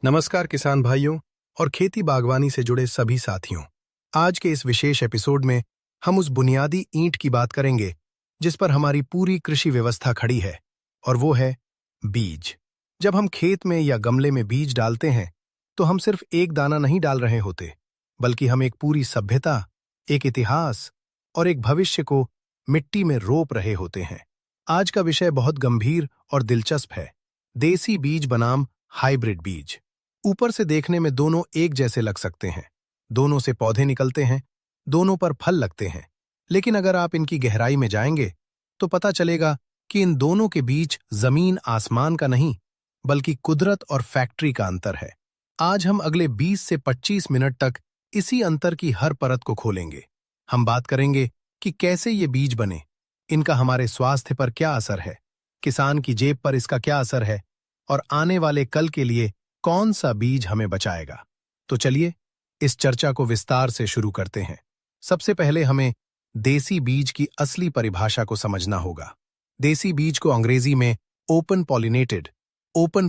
नमस्कार किसान भाइयों और खेती बागवानी से जुड़े सभी साथियों। आज के इस विशेष एपिसोड में हम उस बुनियादी ईंट की बात करेंगे जिस पर हमारी पूरी कृषि व्यवस्था खड़ी है, और वो है बीज। जब हम खेत में या गमले में बीज डालते हैं तो हम सिर्फ एक दाना नहीं डाल रहे होते, बल्कि हम एक पूरी सभ्यता, एक इतिहास और एक भविष्य को मिट्टी में रोप रहे होते हैं। आज का विषय बहुत गंभीर और दिलचस्प है। देसी बीज बनाम हाइब्रिड बीज। ऊपर से देखने में दोनों एक जैसे लग सकते हैं, दोनों से पौधे निकलते हैं, दोनों पर फल लगते हैं, लेकिन अगर आप इनकी गहराई में जाएंगे तो पता चलेगा कि इन दोनों के बीच जमीन आसमान का नहीं, बल्कि कुदरत और फैक्ट्री का अंतर है। आज हम अगले 20 से 25 मिनट तक इसी अंतर की हर परत को खोलेंगे। हम बात करेंगे कि कैसे ये बीज बने, इनका हमारे स्वास्थ्य पर क्या असर है, किसान की जेब पर इसका क्या असर है, और आने वाले कल के लिए कौन सा बीज हमें बचाएगा। तो चलिए इस चर्चा को विस्तार से शुरू करते हैं। सबसे पहले हमें देसी बीज की असली परिभाषा को समझना होगा। देसी बीज को अंग्रेजी में ओपन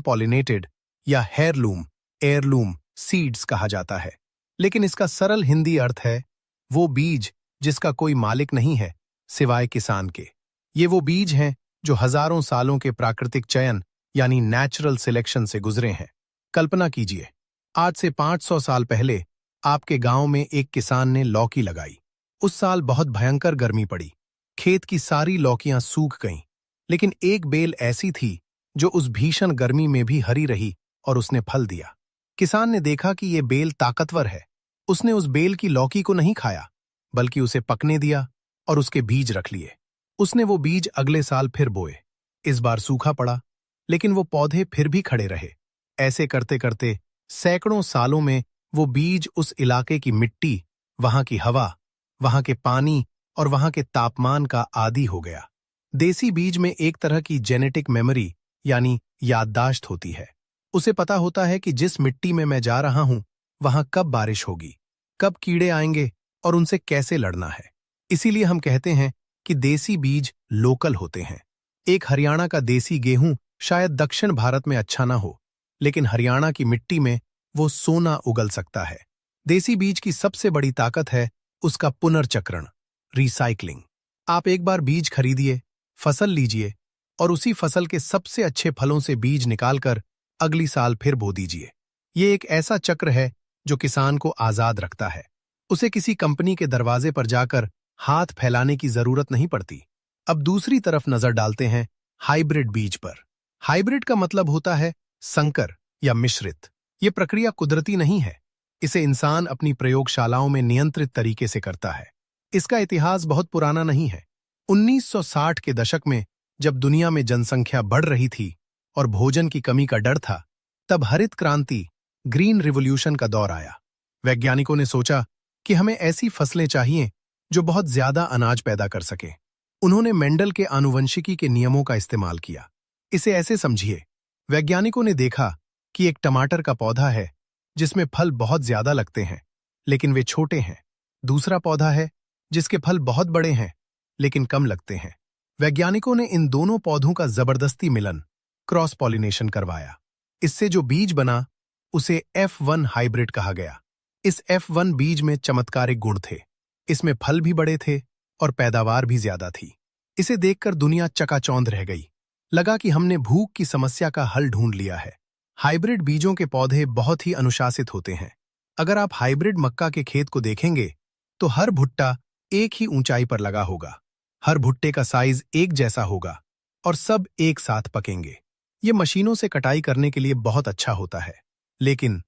पॉलिनेटेड या हेयरलूम सीड्स कहा जाता है, लेकिन इसका सरल हिंदी अर्थ है वो बीज जिसका कोई मालिक नहीं है सिवाय किसान के। ये वो बीज हैं जो हजारों सालों के प्राकृतिक चयन यानी नेचुरल सिलेक्शन से गुजरे हैं। कल्पना कीजिए, आज से 500 साल पहले आपके गांव में एक किसान ने लौकी लगाई। उस साल बहुत भयंकर गर्मी पड़ी, खेत की सारी लौकियां सूख गईं, लेकिन एक बेल ऐसी थी जो उस भीषण गर्मी में भी हरी रही और उसने फल दिया। किसान ने देखा कि ये बेल ताकतवर है। उसने उस बेल की लौकी को नहीं खाया, बल्कि उसे पकने दिया और उसके बीज रख लिए। उसने वो बीज अगले साल फिर बोए। इस बार सूखा पड़ा, लेकिन वो पौधे फिर भी खड़े रहे। ऐसे करते करते सैकड़ों सालों में वो बीज उस इलाके की मिट्टी, वहां की हवा, वहां के पानी और वहां के तापमान का आदी हो गया। देसी बीज में एक तरह की जेनेटिक मेमोरी यानी याददाश्त होती है। उसे पता होता है कि जिस मिट्टी में मैं जा रहा हूं वहां कब बारिश होगी, कब कीड़े आएंगे और उनसे कैसे लड़ना है। इसीलिए हम कहते हैं कि देसी बीज लोकल होते हैं। एक हरियाणा का देसी गेहूं शायद दक्षिण भारत में अच्छा ना हो, लेकिन हरियाणा की मिट्टी में वो सोना उगल सकता है। देसी बीज की सबसे बड़ी ताकत है उसका पुनर्चक्रण, रिसाइकलिंग। आप एक बार बीज खरीदिए, फसल लीजिए और उसी फसल के सबसे अच्छे फलों से बीज निकालकर अगली साल फिर बो दीजिए। ये एक ऐसा चक्र है जो किसान को आजाद रखता है। उसे किसी कंपनी के दरवाजे पर जाकर हाथ फैलाने की जरूरत नहीं पड़ती। अब दूसरी तरफ नजर डालते हैं हाइब्रिड बीज पर। हाइब्रिड का मतलब होता है संकर या मिश्रित। ये प्रक्रिया कुदरती नहीं है, इसे इंसान अपनी प्रयोगशालाओं में नियंत्रित तरीके से करता है। इसका इतिहास बहुत पुराना नहीं है। 1960 के दशक में जब दुनिया में जनसंख्या बढ़ रही थी और भोजन की कमी का डर था, तब हरित क्रांति, ग्रीन रिवॉल्यूशन का दौर आया। वैज्ञानिकों ने सोचा कि हमें ऐसी फसलें चाहिए जो बहुत ज्यादा अनाज पैदा कर सके। उन्होंने मेंडल के आनुवंशिकी के नियमों का इस्तेमाल किया। इसे ऐसे समझिए, वैज्ञानिकों ने देखा कि एक टमाटर का पौधा है जिसमें फल बहुत ज्यादा लगते हैं, लेकिन वे छोटे हैं। दूसरा पौधा है जिसके फल बहुत बड़े हैं, लेकिन कम लगते हैं। वैज्ञानिकों ने इन दोनों पौधों का जबरदस्ती मिलन, क्रॉस पॉलिनेशन करवाया। इससे जो बीज बना उसे F1 हाइब्रिड कहा गया। इस F1 बीज में चमत्कारिक गुण थे। इसमें फल भी बड़े थे और पैदावार भी ज्यादा थी। इसे देखकर दुनिया चकाचौंध रह गई। लगा कि हमने भूख की समस्या का हल ढूंढ लिया है। हाइब्रिड बीजों के पौधे बहुत ही अनुशासित होते हैं। अगर आप हाइब्रिड मक्का के खेत को देखेंगे तो हर भुट्टा एक ही ऊंचाई पर लगा होगा, हर भुट्टे का साइज एक जैसा होगा और सब एक साथ पकेंगे। ये मशीनों से कटाई करने के लिए बहुत अच्छा होता है, लेकिन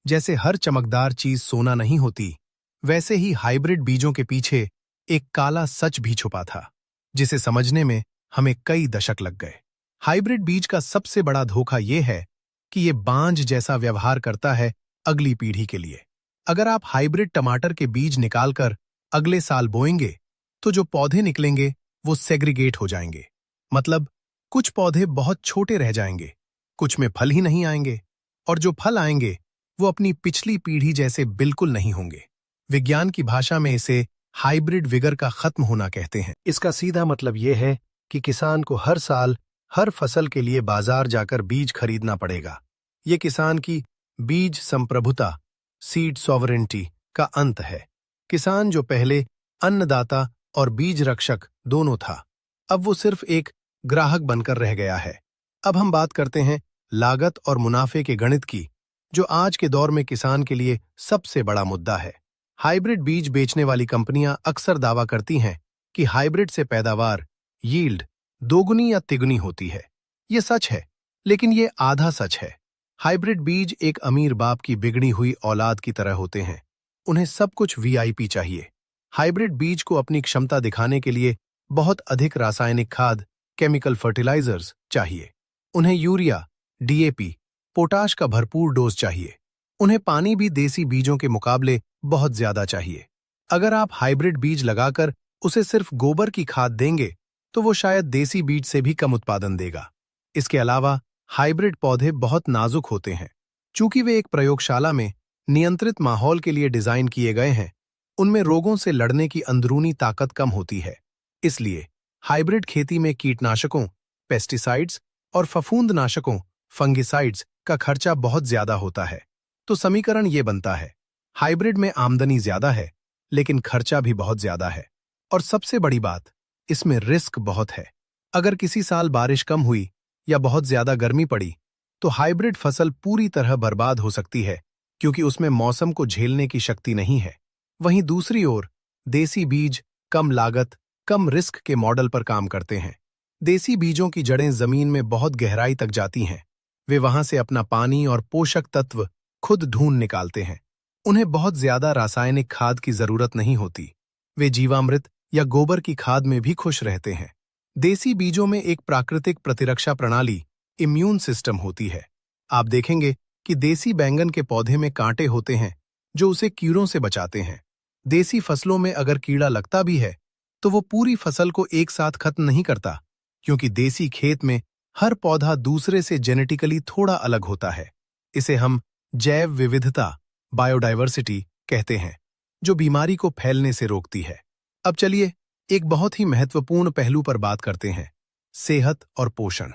जैसे हर चमकदार चीज सोना नहीं होती, वैसे ही हाइब्रिड बीजों के पीछे एक काला सच भी छुपा था, जिसे समझने में हमें कई दशक लग गए। हाइब्रिड बीज का सबसे बड़ा धोखा यह है कि ये बांझ जैसा व्यवहार करता है अगली पीढ़ी के लिए। अगर आप हाइब्रिड टमाटर के बीज निकालकर अगले साल बोएंगे तो जो पौधे निकलेंगे वो सेग्रीगेट हो जाएंगे। मतलब कुछ पौधे बहुत छोटे रह जाएंगे, कुछ में फल ही नहीं आएंगे, और जो फल आएंगे वो अपनी पिछली पीढ़ी जैसे बिल्कुल नहीं होंगे। विज्ञान की भाषा में इसे हाइब्रिड विगर का खत्म होना कहते हैं। इसका सीधा मतलब यह है कि किसान को हर साल हर फसल के लिए बाजार जाकर बीज खरीदना पड़ेगा। ये किसान की बीज संप्रभुता, सीड सॉवरेंटी का अंत है। किसान जो पहले अन्नदाता और बीज रक्षक दोनों था, अब वो सिर्फ एक ग्राहक बनकर रह गया है। अब हम बात करते हैं लागत और मुनाफे के गणित की, जो आज के दौर में किसान के लिए सबसे बड़ा मुद्दा है। हाइब्रिड बीज बेचने वाली कंपनियां अक्सर दावा करती हैं कि हाइब्रिड से पैदावार, यील्ड दोगुनी या तिगुनी होती है। ये सच है, लेकिन ये आधा सच है। हाइब्रिड बीज एक अमीर बाप की बिगड़ी हुई औलाद की तरह होते हैं। उन्हें सब कुछ वीआईपी चाहिए। हाइब्रिड बीज को अपनी क्षमता दिखाने के लिए बहुत अधिक रासायनिक खाद, केमिकल फर्टिलाइजर्स चाहिए। उन्हें यूरिया, डीएपी, पोटाश का भरपूर डोज चाहिए। उन्हें पानी भी देसी बीजों के मुकाबले बहुत ज्यादा चाहिए। अगर आप हाइब्रिड बीज लगाकर उसे सिर्फ गोबर की खाद देंगे, तो वो शायद देसी बीज से भी कम उत्पादन देगा। इसके अलावा हाइब्रिड पौधे बहुत नाजुक होते हैं। चूंकि वे एक प्रयोगशाला में नियंत्रित माहौल के लिए डिजाइन किए गए हैं, उनमें रोगों से लड़ने की अंदरूनी ताकत कम होती है। इसलिए हाइब्रिड खेती में कीटनाशकों, पेस्टिसाइड्स और फफूंदनाशकों, फंगिसाइड्स का खर्चा बहुत ज्यादा होता है। तो समीकरण ये बनता है, हाइब्रिड में आमदनी ज्यादा है, लेकिन खर्चा भी बहुत ज्यादा है। और सबसे बड़ी बात, इसमें रिस्क बहुत है। अगर किसी साल बारिश कम हुई या बहुत ज्यादा गर्मी पड़ी, तो हाइब्रिड फसल पूरी तरह बर्बाद हो सकती है, क्योंकि उसमें मौसम को झेलने की शक्ति नहीं है। वहीं दूसरी ओर देसी बीज कम लागत, कम रिस्क के मॉडल पर काम करते हैं। देसी बीजों की जड़ें जमीन में बहुत गहराई तक जाती हैं। वे वहां से अपना पानी और पोषक तत्व खुद ढूंढ निकालते हैं। उन्हें बहुत ज्यादा रासायनिक खाद की जरूरत नहीं होती। वे जीवामृत या गोबर की खाद में भी खुश रहते हैं। देसी बीजों में एक प्राकृतिक प्रतिरक्षा प्रणाली, इम्यून सिस्टम होती है। आप देखेंगे कि देसी बैंगन के पौधे में कांटे होते हैं जो उसे कीड़ों से बचाते हैं। देसी फसलों में अगर कीड़ा लगता भी है, तो वो पूरी फसल को एक साथ खत्म नहीं करता, क्योंकि देसी खेत में हर पौधा दूसरे से जेनेटिकली थोड़ा अलग होता है। इसे हम जैव विविधता, बायोडाइवर्सिटी कहते हैं, जो बीमारी को फैलने से रोकती है। अब चलिए एक बहुत ही महत्वपूर्ण पहलू पर बात करते हैं, सेहत और पोषण।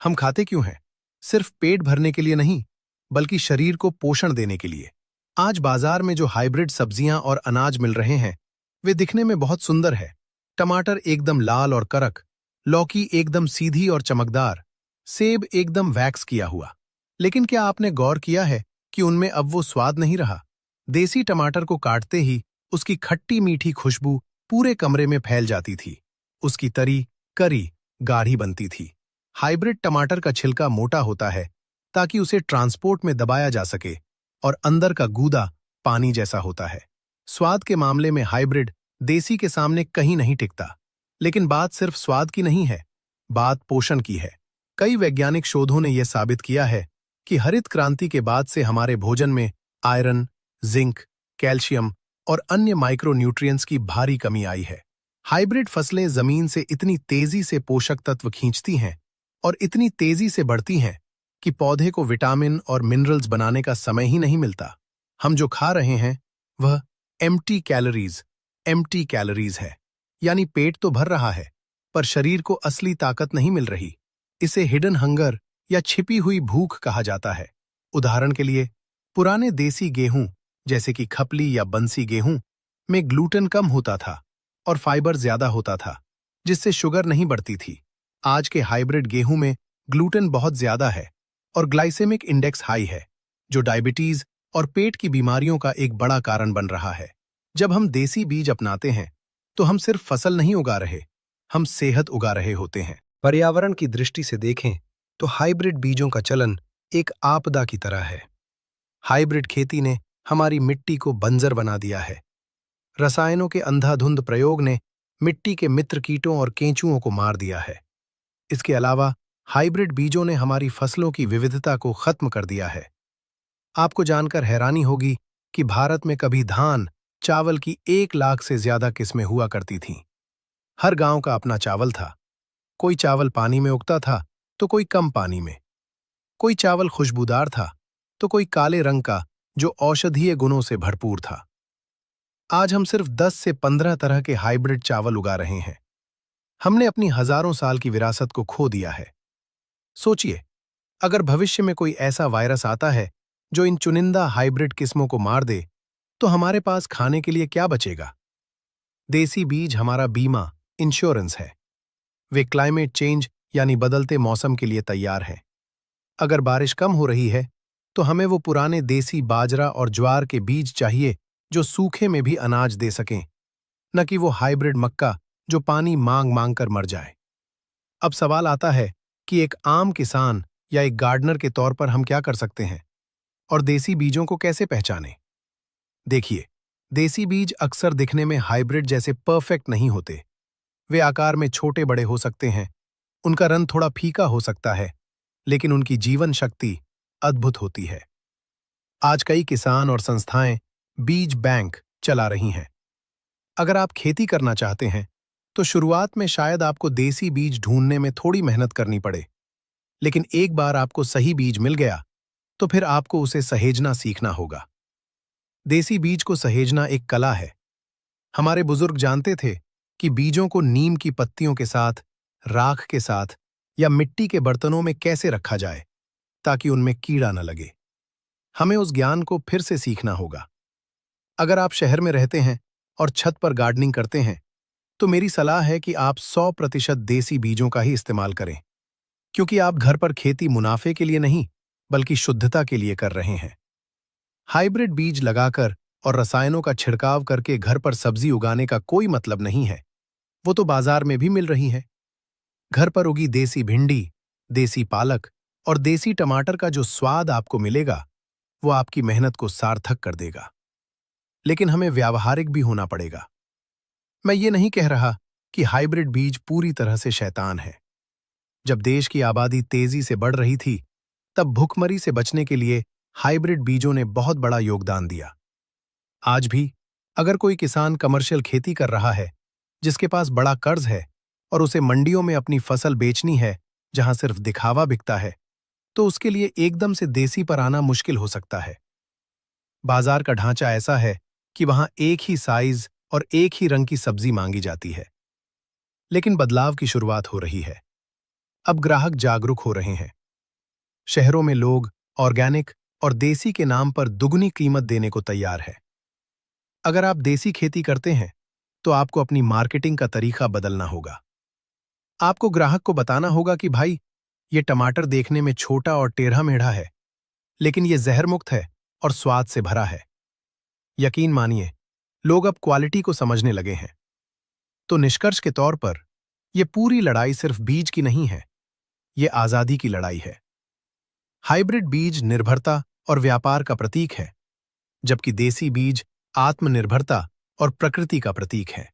हम खाते क्यों हैं? सिर्फ पेट भरने के लिए नहीं, बल्कि शरीर को पोषण देने के लिए। आज बाजार में जो हाइब्रिड सब्जियां और अनाज मिल रहे हैं, वे दिखने में बहुत सुंदर है। टमाटर एकदम लाल और करक, लौकी एकदम सीधी और चमकदार, सेब एकदम वैक्स किया हुआ। लेकिन क्या आपने गौर किया है कि उनमें अब वो स्वाद नहीं रहा? देसी टमाटर को काटते ही उसकी खट्टी मीठी खुशबू पूरे कमरे में फैल जाती थी। उसकी तरी करी गाढ़ी बनती थी। हाइब्रिड टमाटर का छिलका मोटा होता है ताकि उसे ट्रांसपोर्ट में दबाया जा सके, और अंदर का गूदा पानी जैसा होता है। स्वाद के मामले में हाइब्रिड देसी के सामने कहीं नहीं टिकता। लेकिन बात सिर्फ स्वाद की नहीं है, बात पोषण की है। कई वैज्ञानिक शोधों ने यह साबित किया है कि हरित क्रांति के बाद से हमारे भोजन में आयरन, जिंक, कैल्शियम और अन्य माइक्रोन्यूट्रिएंट्स की भारी कमी आई है। हाइब्रिड फसलें जमीन से इतनी तेजी से पोषक तत्व खींचती हैं और इतनी तेजी से बढ़ती हैं कि पौधे को विटामिन और मिनरल्स बनाने का समय ही नहीं मिलता। हम जो खा रहे हैं वह एम्प्टी कैलोरीज है, यानी पेट तो भर रहा है, पर शरीर को असली ताकत नहीं मिल रही। इसे हिडन हंगर या छिपी हुई भूख कहा जाता है। उदाहरण के लिए, पुराने देसी गेहूं जैसे कि खपली या बंसी गेहूं में ग्लूटेन कम होता था और फाइबर ज्यादा होता था, जिससे शुगर नहीं बढ़ती थी। आज के हाइब्रिड गेहूं में ग्लूटेन बहुत ज्यादा है और ग्लाइसेमिक इंडेक्स हाई है, जो डायबिटीज और पेट की बीमारियों का एक बड़ा कारण बन रहा है। जब हम देसी बीज अपनाते हैं, तो हम सिर्फ फसल नहीं उगा रहे, हम सेहत उगा रहे होते हैं। पर्यावरण की दृष्टि से देखें तो हाइब्रिड बीजों का चलन एक आपदा की तरह है। हाइब्रिड खेती ने हमारी मिट्टी को बंजर बना दिया है। रसायनों के अंधाधुंध प्रयोग ने मिट्टी के मित्र कीटों और केंचुओं को मार दिया है। इसके अलावा हाइब्रिड बीजों ने हमारी फसलों की विविधता को खत्म कर दिया है। आपको जानकर हैरानी होगी कि भारत में कभी धान, चावल की 1 लाख से ज्यादा किस्में हुआ करती थीं। हर गांव का अपना चावल था। कोई चावल पानी में उगता था तो कोई कम पानी में। कोई चावल खुशबूदार था तो कोई काले रंग का जो औषधीय गुणों से भरपूर था। आज हम सिर्फ 10 से 15 तरह के हाइब्रिड चावल उगा रहे हैं। हमने अपनी हजारों साल की विरासत को खो दिया है। सोचिए, अगर भविष्य में कोई ऐसा वायरस आता है जो इन चुनिंदा हाइब्रिड किस्मों को मार दे, तो हमारे पास खाने के लिए क्या बचेगा? देसी बीज हमारा बीमा, इंश्योरेंस है। वे क्लाइमेट चेंज यानी बदलते मौसम के लिए तैयार हैं। अगर बारिश कम हो रही है, तो हमें वो पुराने देसी बाजरा और ज्वार के बीज चाहिए जो सूखे में भी अनाज दे सकें, न कि वो हाइब्रिड मक्का जो पानी मांग मांग कर मर जाए। अब सवाल आता है कि एक आम किसान या एक गार्डनर के तौर पर हम क्या कर सकते हैं और देसी बीजों को कैसे पहचानें? देखिए, देसी बीज अक्सर दिखने में हाइब्रिड जैसे परफेक्ट नहीं होते। वे आकार में छोटे बड़े हो सकते हैं, उनका रंग थोड़ा फीका हो सकता है, लेकिन उनकी जीवन शक्ति अद्भुत होती है। आज कई किसान और संस्थाएं बीज बैंक चला रही हैं। अगर आप खेती करना चाहते हैं, तो शुरुआत में शायद आपको देसी बीज ढूंढने में थोड़ी मेहनत करनी पड़े, लेकिन एक बार आपको सही बीज मिल गया, तो फिर आपको उसे सहेजना सीखना होगा। देसी बीज को सहेजना एक कला है। हमारे बुजुर्ग जानते थे कि बीजों को नीम की पत्तियों के साथ, राख के साथ या मिट्टी के बर्तनों में कैसे रखा जाए ताकि उनमें कीड़ा न लगे। हमें उस ज्ञान को फिर से सीखना होगा। अगर आप शहर में रहते हैं और छत पर गार्डनिंग करते हैं, तो मेरी सलाह है कि आप 100% देसी बीजों का ही इस्तेमाल करें, क्योंकि आप घर पर खेती मुनाफे के लिए नहीं, बल्कि शुद्धता के लिए कर रहे हैं। हाइब्रिड बीज लगाकर और रसायनों का छिड़काव करके घर पर सब्जी उगाने का कोई मतलब नहीं है। वो तो बाजार में भी मिल रही है। घर पर उगी देसी भिंडी, देसी पालक और देसी टमाटर का जो स्वाद आपको मिलेगा, वो आपकी मेहनत को सार्थक कर देगा। लेकिन हमें व्यावहारिक भी होना पड़ेगा। मैं ये नहीं कह रहा कि हाइब्रिड बीज पूरी तरह से शैतान है। जब देश की आबादी तेजी से बढ़ रही थी, तब भुखमरी से बचने के लिए हाइब्रिड बीजों ने बहुत बड़ा योगदान दिया। आज भी अगर कोई किसान कमर्शियल खेती कर रहा है, जिसके पास बड़ा कर्ज है और उसे मंडियों में अपनी फसल बेचनी है जहां सिर्फ दिखावा बिकता है, तो उसके लिए एकदम से देसी पर आना मुश्किल हो सकता है। बाजार का ढांचा ऐसा है कि वहां एक ही साइज और एक ही रंग की सब्जी मांगी जाती है। लेकिन बदलाव की शुरुआत हो रही है। अब ग्राहक जागरूक हो रहे हैं। शहरों में लोग ऑर्गेनिक और देसी के नाम पर दुगनी कीमत देने को तैयार है। अगर आप देसी खेती करते हैं, तो आपको अपनी मार्केटिंग का तरीका बदलना होगा। आपको ग्राहक को बताना होगा कि भाई, ये टमाटर देखने में छोटा और टेढ़ा मेढ़ा है, लेकिन ये जहर मुक्त है और स्वाद से भरा है। यकीन मानिए, लोग अब क्वालिटी को समझने लगे हैं। तो निष्कर्ष के तौर पर, यह पूरी लड़ाई सिर्फ बीज की नहीं है, ये आजादी की लड़ाई है। हाइब्रिड बीज निर्भरता और व्यापार का प्रतीक है, जबकि देसी बीज आत्मनिर्भरता और प्रकृति का प्रतीक है।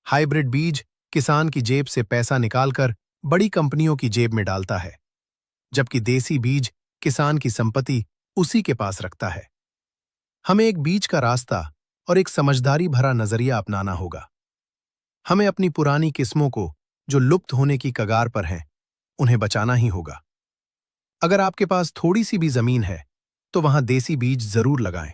हाइब्रिड बीज किसान की जेब से पैसा निकालकर बड़ी कंपनियों की जेब में डालता है, जबकि देसी बीज किसान की संपत्ति उसी के पास रखता है। हमें एक बीच का रास्ता और एक समझदारी भरा नजरिया अपनाना होगा। हमें अपनी पुरानी किस्मों को, जो लुप्त होने की कगार पर हैं, उन्हें बचाना ही होगा। अगर आपके पास थोड़ी सी भी जमीन है, तो वहां देसी बीज जरूर लगाएं।